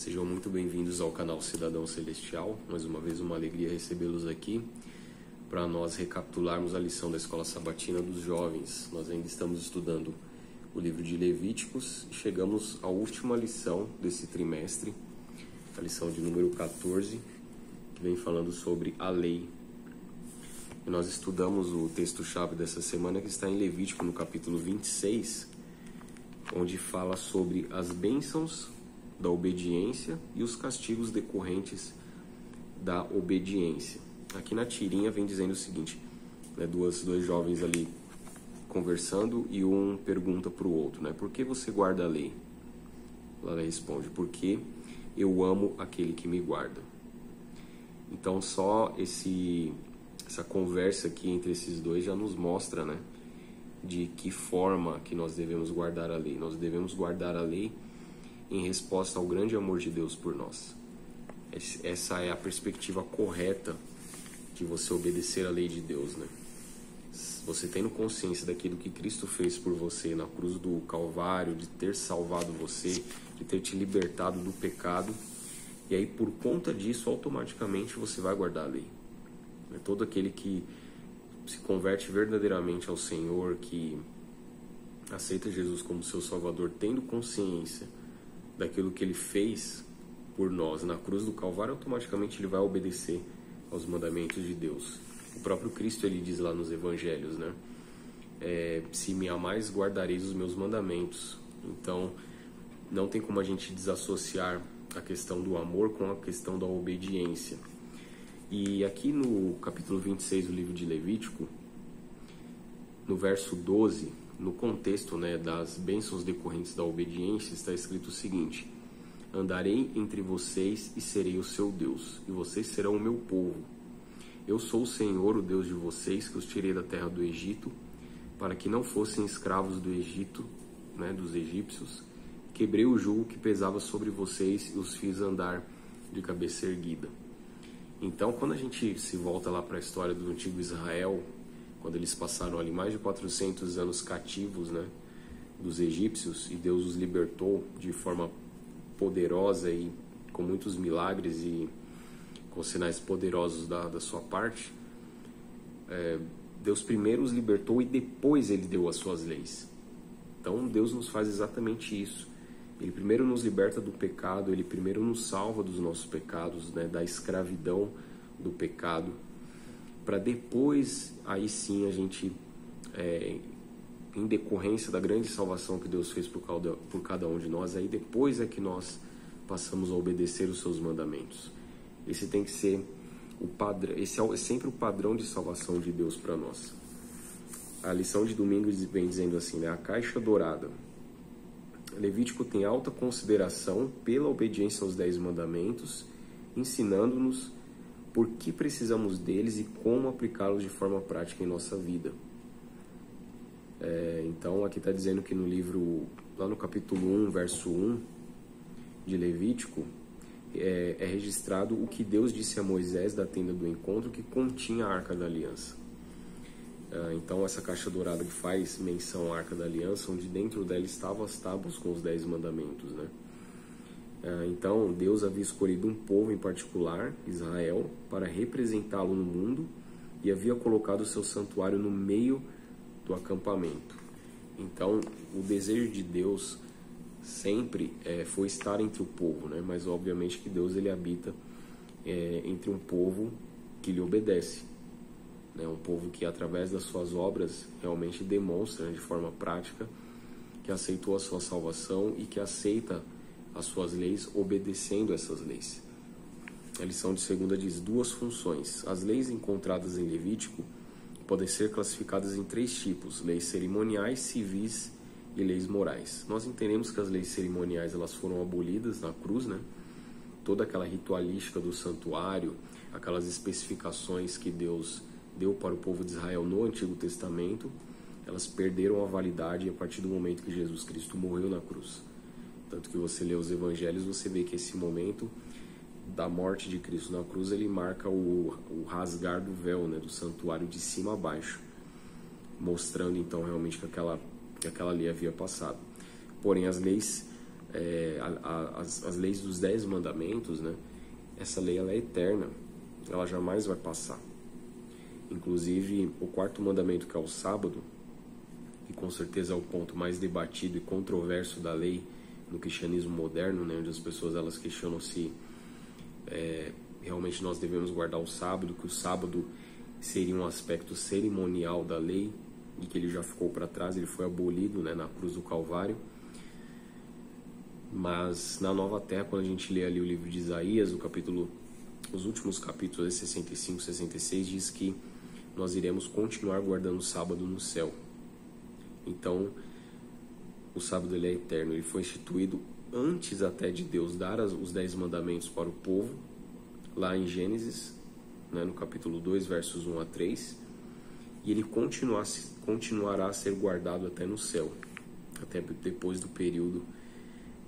Sejam muito bem-vindos ao canal Cidadão Celestial. Mais uma vez, uma alegria recebê-los aqui para nós recapitularmos a lição da Escola Sabatina dos Jovens. Nós ainda estamos estudando o livro de Levíticos e chegamos à última lição desse trimestre, a lição de número 14, que vem falando sobre a lei. E nós estudamos o texto-chave dessa semana, que está em Levítico, no capítulo 26, onde fala sobre as bênçãos da obediência e os castigos decorrentes da obediência. Aqui na tirinha vem dizendo o seguinte, né, dois jovens ali conversando e um pergunta para o outro, né, por que você guarda a lei? Ela responde, porque eu amo aquele que me guarda. Então só essa conversa aqui entre esses dois já nos mostra, né, de que forma que nós devemos guardar a lei. Nós devemos guardar a lei em resposta ao grande amor de Deus por nós. Essa é a perspectiva correta de você obedecer a lei de Deus, né? Você tendo consciência daquilo que Cristo fez por você na cruz do Calvário, de ter salvado você, de ter te libertado do pecado, e aí por conta disso automaticamente você vai guardar a lei. Todo aquele que se converte verdadeiramente ao Senhor, que aceita Jesus como seu Salvador, tendo consciência daquilo que ele fez por nós na cruz do Calvário, automaticamente ele vai obedecer aos mandamentos de Deus. O próprio Cristo, ele diz lá nos Evangelhos, né? Se me amais, guardareis os meus mandamentos. Então, não tem como a gente desassociar a questão do amor com a questão da obediência. E aqui no capítulo 26 do livro de Levítico, no verso 12, no contexto, né, das bênçãos decorrentes da obediência, está escrito o seguinte: andarei entre vocês e serei o seu Deus, e vocês serão o meu povo. Eu sou o Senhor, o Deus de vocês, que os tirei da terra do Egito, para que não fossem escravos do Egito, né, dos egípcios. Quebrei o jugo que pesava sobre vocês e os fiz andar de cabeça erguida. Então, quando a gente se volta lá para a história do antigo Israel, quando eles passaram ali mais de 400 anos cativos, né, dos egípcios, e Deus os libertou de forma poderosa e com muitos milagres e com sinais poderosos da sua parte, Deus primeiro os libertou e depois ele deu as suas leis. Então Deus nos faz exatamente isso. Ele primeiro nos liberta do pecado, ele primeiro nos salva dos nossos pecados, né, da escravidão do pecado, para depois, aí sim, a gente, em decorrência da grande salvação que Deus fez por cada um de nós, aí depois é que nós passamos a obedecer os seus mandamentos. Esse tem que ser o padrão, esse é sempre o padrão de salvação de Deus para nós. A lição de domingo vem dizendo assim, né, a caixa dourada. Levítico tem alta consideração pela obediência aos 10 mandamentos, ensinando-nos por que precisamos deles e como aplicá-los de forma prática em nossa vida. Então aqui está dizendo que no livro, lá no capítulo 1, verso 1 de Levítico, é registrado o que Deus disse a Moisés da tenda do encontro, que continha a Arca da Aliança. Então essa caixa dourada que faz menção à Arca da Aliança, onde dentro dela estavam as tábuas com os 10 mandamentos, né? Então Deus havia escolhido um povo em particular, Israel, para representá-lo no mundo, e havia colocado o seu santuário no meio do acampamento. Então o desejo de Deus sempre foi estar entre o povo, né? Mas obviamente que Deus, ele habita entre um povo que lhe obedece, né? Um povo que através das suas obras realmente demonstra, né, de forma prática, que aceitou a sua salvação e que aceita as suas leis, obedecendo essas leis. A lição de segunda diz: duas funções. As leis encontradas em Levítico podem ser classificadas em 3 tipos: leis cerimoniais, civis e leis morais. Nós entendemos que as leis cerimoniais, elas foram abolidas na cruz, né? Toda aquela ritualística do santuário, aquelas especificações que Deus deu para o povo de Israel no Antigo Testamento, elas perderam a validade a partir do momento que Jesus Cristo morreu na cruz. Tanto que você lê os evangelhos, você vê que esse momento da morte de Cristo na cruz, ele marca o rasgar do véu, né, do santuário de cima a baixo, mostrando então realmente que aquela lei havia passado. Porém, as leis as leis dos 10 mandamentos, né? Essa lei ela é eterna, ela jamais vai passar. Inclusive, o 4º mandamento, que é o sábado, que com certeza é o ponto mais debatido e controverso da lei no cristianismo moderno, né? Onde as pessoas elas questionam se realmente nós devemos guardar o sábado, que o sábado seria um aspecto cerimonial da lei e que ele já ficou para trás, ele foi abolido, né, na cruz do Calvário. Mas na Nova Terra, quando a gente lê ali o livro de Isaías, os últimos capítulos, 65, 66, diz que nós iremos continuar guardando o sábado no céu. Então, o sábado ele é eterno, ele foi instituído antes até de Deus dar os 10 mandamentos para o povo, lá em Gênesis, né, no capítulo 2, versos 1 a 3, e ele continuará a ser guardado até no céu, até depois do período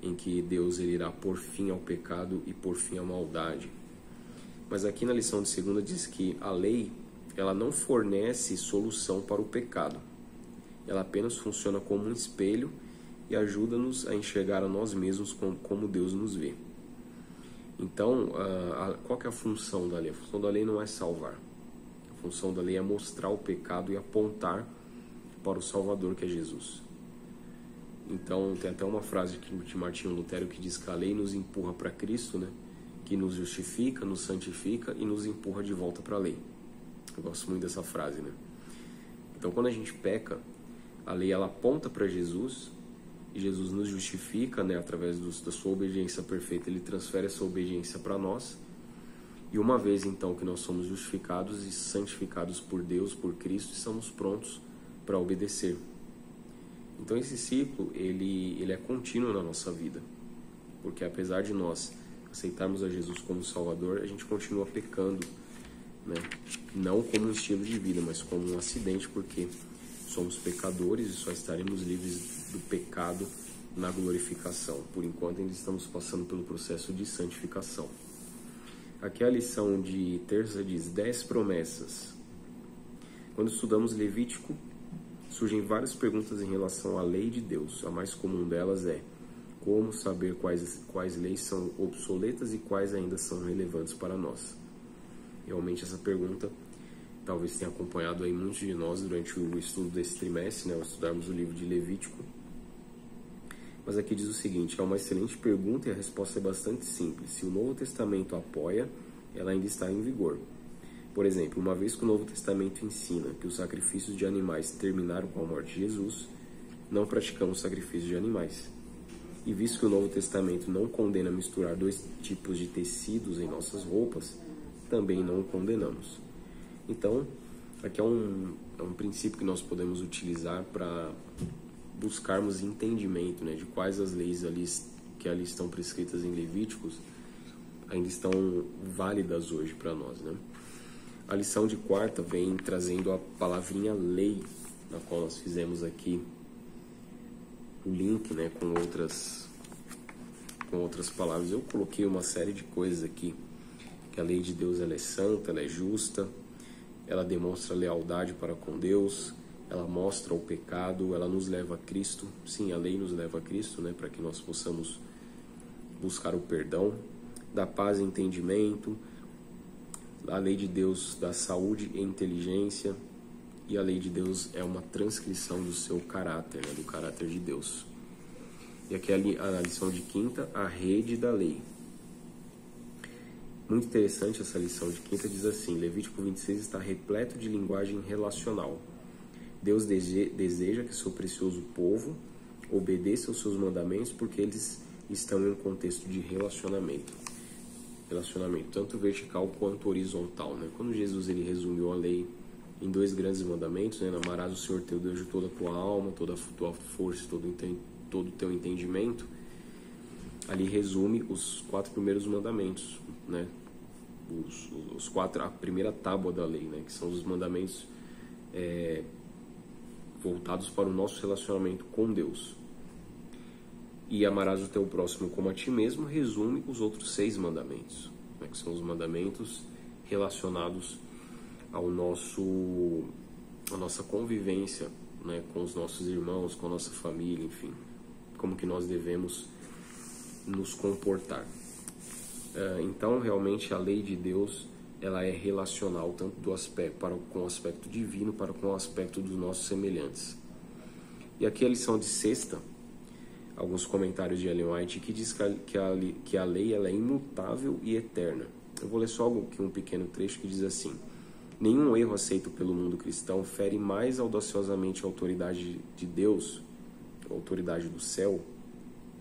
em que Deus ele irá pôr fim ao pecado e pôr fim à maldade. Mas aqui na lição de segunda diz que a lei ela não fornece solução para o pecado, ela apenas funciona como um espelho e ajuda-nos a enxergar a nós mesmos como Deus nos vê. Então, qual que é a função da lei? A função da lei não é salvar. A função da lei é mostrar o pecado e apontar para o Salvador, que é Jesus. Então, tem até uma frase de Martinho Lutero que diz que a lei nos empurra para Cristo, né? Que nos justifica, nos santifica e nos empurra de volta para a lei. Eu gosto muito dessa frase, né? Então, quando a gente peca, a lei ela aponta para Jesus, e Jesus nos justifica, né, através da sua obediência perfeita, ele transfere essa obediência para nós. E uma vez então que nós somos justificados e santificados por Deus, por Cristo, estamos prontos para obedecer. Então esse ciclo ele é contínuo na nossa vida, porque apesar de nós aceitarmos a Jesus como Salvador, a gente continua pecando, né? Não como um estilo de vida, mas como um acidente, porque somos pecadores e só estaremos livres do pecado na glorificação. Por enquanto ainda estamos passando pelo processo de santificação. Aqui a lição de terça diz 10 promessas. Quando estudamos Levítico, surgem várias perguntas em relação à lei de Deus. A mais comum delas é como saber quais leis são obsoletas e quais ainda são relevantes para nós. Realmente essa pergunta talvez tenha acompanhado aí muitos de nós durante o estudo desse trimestre, né, ao estudarmos o livro de Levítico. Mas aqui diz o seguinte, é uma excelente pergunta e a resposta é bastante simples. Se o Novo Testamento apoia, ela ainda está em vigor. Por exemplo, uma vez que o Novo Testamento ensina que os sacrifícios de animais terminaram com a morte de Jesus, não praticamos sacrifícios de animais. E visto que o Novo Testamento não condena misturar 2 tipos de tecidos em nossas roupas, também não o condenamos. Então, aqui é um princípio que nós podemos utilizar para buscarmos entendimento, né, de quais as leis que ali estão prescritas em Levíticos ainda estão válidas hoje para nós, né? A lição de quarta vem trazendo a palavrinha lei, na qual nós fizemos aqui o link, né, com outras palavras. Eu coloquei uma série de coisas aqui, que a lei de Deus ela é santa, ela é justa, ela demonstra lealdade para com Deus, ela mostra o pecado, ela nos leva a Cristo. Sim, a lei nos leva a Cristo, né, para que nós possamos buscar o perdão, dá paz e entendimento. A lei de Deus dá saúde e inteligência, e a lei de Deus é uma transcrição do seu caráter, né, do caráter de Deus. E aqui a lição de quinta, a rede da lei. Muito interessante essa lição de quinta, diz assim, Levítico 26 está repleto de linguagem relacional. Deus deseja que seu precioso povo obedeça aos seus mandamentos porque eles estão em um contexto de relacionamento, tanto vertical quanto horizontal, né? Quando Jesus ele resumiu a lei em 2 grandes mandamentos, né? Amarás o Senhor teu Deus de toda a tua alma, toda a tua força, todo o teu entendimento. Ali resume os 4 primeiros mandamentos, né? A primeira tábua da lei, né? Que são os mandamentos voltados para o nosso relacionamento com Deus. E amarás o teu próximo como a ti mesmo resume os outros 6 mandamentos, né? Que são os mandamentos relacionados à nossa convivência, né? Com os nossos irmãos, com a nossa família, enfim. Como que nós devemos nos comportar. Então, realmente, a lei de Deus, ela é relacional, tanto com o aspecto divino, para com o aspecto dos nossos semelhantes. E aqui a lição de sexta, alguns comentários de Ellen White, que diz que a lei ela é imutável e eterna. Eu vou ler só aqui um pequeno trecho que diz assim: nenhum erro aceito pelo mundo cristão fere mais audaciosamente a autoridade de Deus, a autoridade do céu,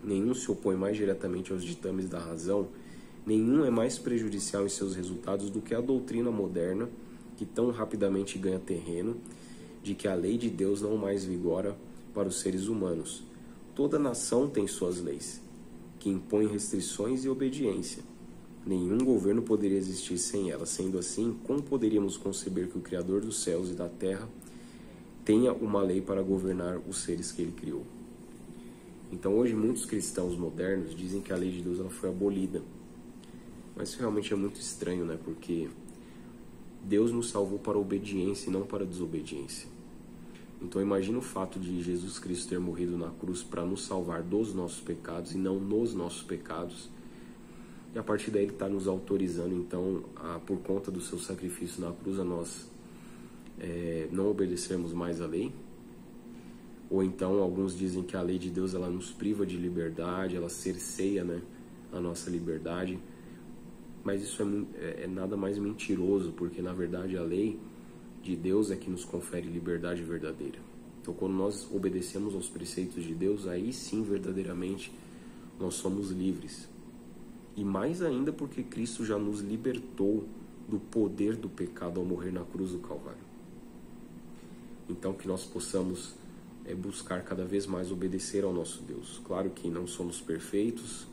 nenhum se opõe mais diretamente aos ditames da razão, nenhum é mais prejudicial em seus resultados do que a doutrina moderna, que tão rapidamente ganha terreno, de que a lei de Deus não mais vigora para os seres humanos. Toda nação tem suas leis, que impõem restrições e obediência. Nenhum governo poderia existir sem elas. Sendo assim, como poderíamos conceber que o Criador dos céus e da terra tenha uma lei para governar os seres que ele criou? Então, hoje, muitos cristãos modernos dizem que a lei de Deus ela foi abolida. Mas isso realmente é muito estranho, né? Porque Deus nos salvou para a obediência e não para a desobediência. Então imagina o fato de Jesus Cristo ter morrido na cruz para nos salvar dos nossos pecados e não nos nossos pecados. E a partir daí ele está nos autorizando, então, por conta do seu sacrifício na cruz, a nós não obedecermos mais a lei. Ou então alguns dizem que a lei de Deus ela nos priva de liberdade, ela cerceia, né, a nossa liberdade. Mas isso é nada mais mentiroso, porque na verdade a lei de Deus é que nos confere liberdade verdadeira. Então quando nós obedecemos aos preceitos de Deus, aí sim verdadeiramente nós somos livres. E mais ainda porque Cristo já nos libertou do poder do pecado ao morrer na cruz do Calvário. Então que nós possamos buscar cada vez mais obedecer ao nosso Deus. Claro que não somos perfeitos,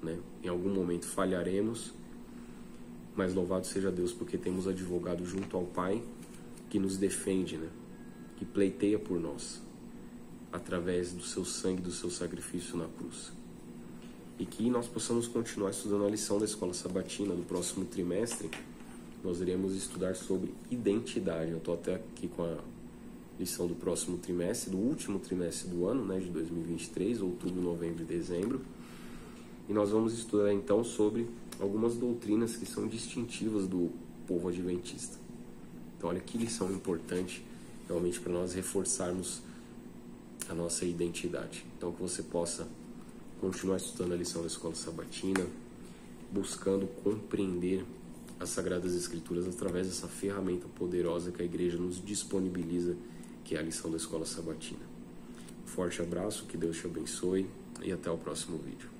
né? Em algum momento falharemos, mas louvado seja Deus porque temos advogado junto ao Pai que nos defende, né? Que pleiteia por nós através do seu sangue, do seu sacrifício na cruz. E que nós possamos continuar estudando a lição da Escola Sabatina do próximo trimestre. Nós iremos estudar sobre identidade. Eu estou até aqui com a lição do próximo trimestre, do último trimestre do ano, né, de 2023, outubro, novembro e dezembro. E nós vamos estudar então sobre algumas doutrinas que são distintivas do povo adventista. Então olha que lição importante realmente para nós reforçarmos a nossa identidade. Então que você possa continuar estudando a lição da Escola Sabatina, buscando compreender as Sagradas Escrituras através dessa ferramenta poderosa que a igreja nos disponibiliza, que é a lição da Escola Sabatina. Um forte abraço, que Deus te abençoe e até o próximo vídeo.